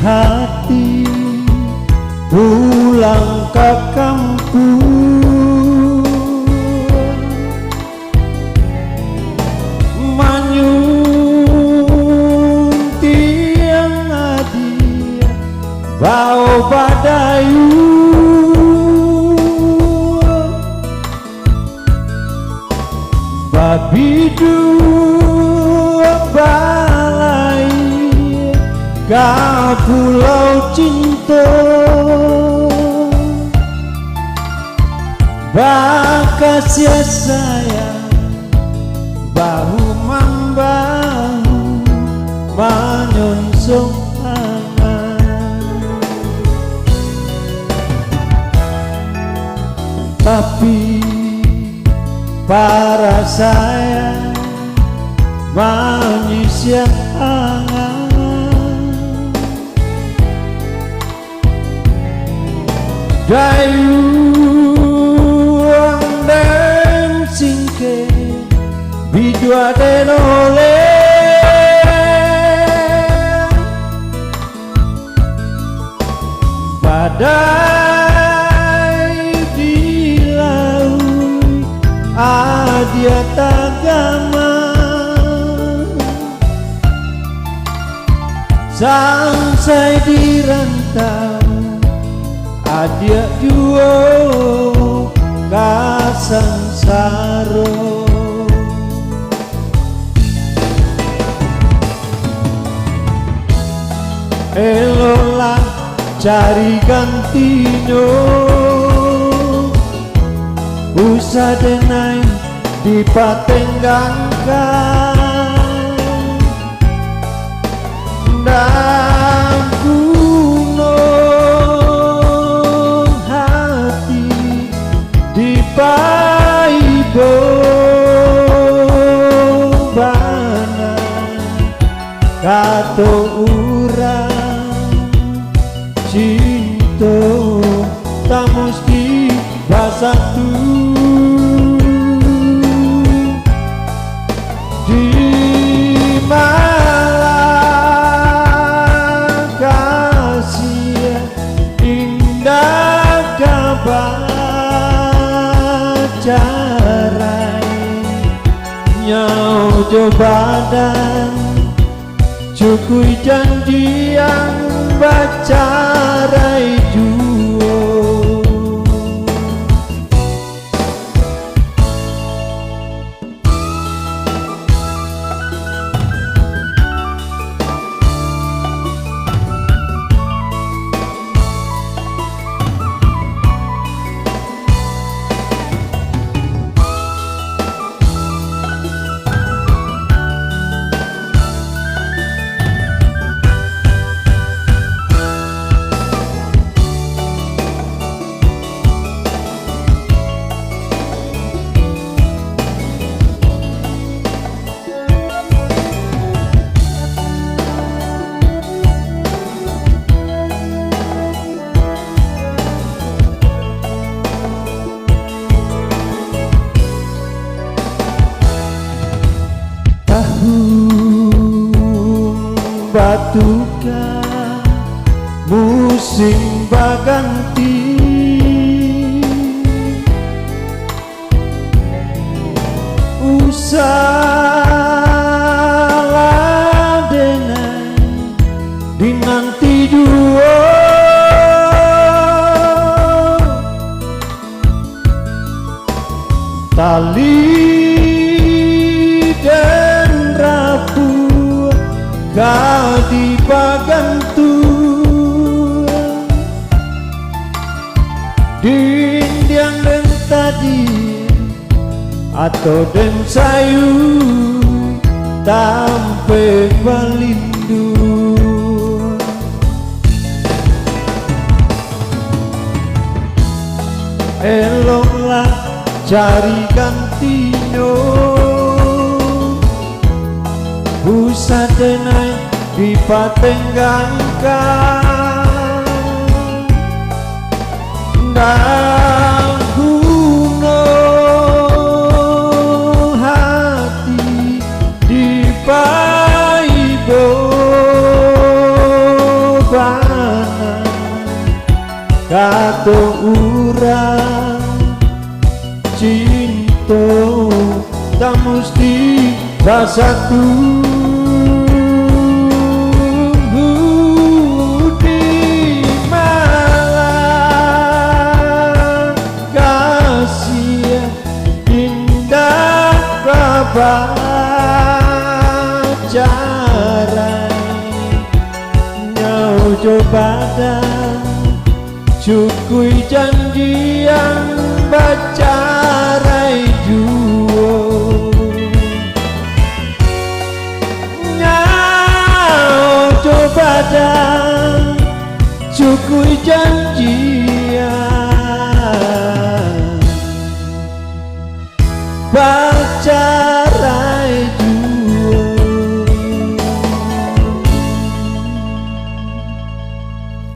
hati pulang ke kampung. Manyung tiang adia bau badayu, babidu balai ka pulau cinta, bakasia sayang bahu membahu menyongsong angan. Tapi para sayang manusia angan, dayuang dan singke bidua denole, badai di laut adia tagama, sampai di rantau adia juo kasangsaro. Elolah cari gantinya, usah denai dipatenggangkan, dan gunung hati dipaibo bana kato urang cinta tak mesti bersatu. Di malam kasih indah kabar carai nyau jo badan cukui janji yang bacarai juo. Batuka musim baganti, usalah denai dinanti jua, tali dan rapuh gadi bagantu, dindiang dan tadi atau den sayu tampe balindu. Eloklah cari gantinya, usah denai dipatenggangkan, dan gunung hati dipaibo itu tak mesti rasa tunggu di malam kasih indah pacaran nyau coba dah cukui janji yang baca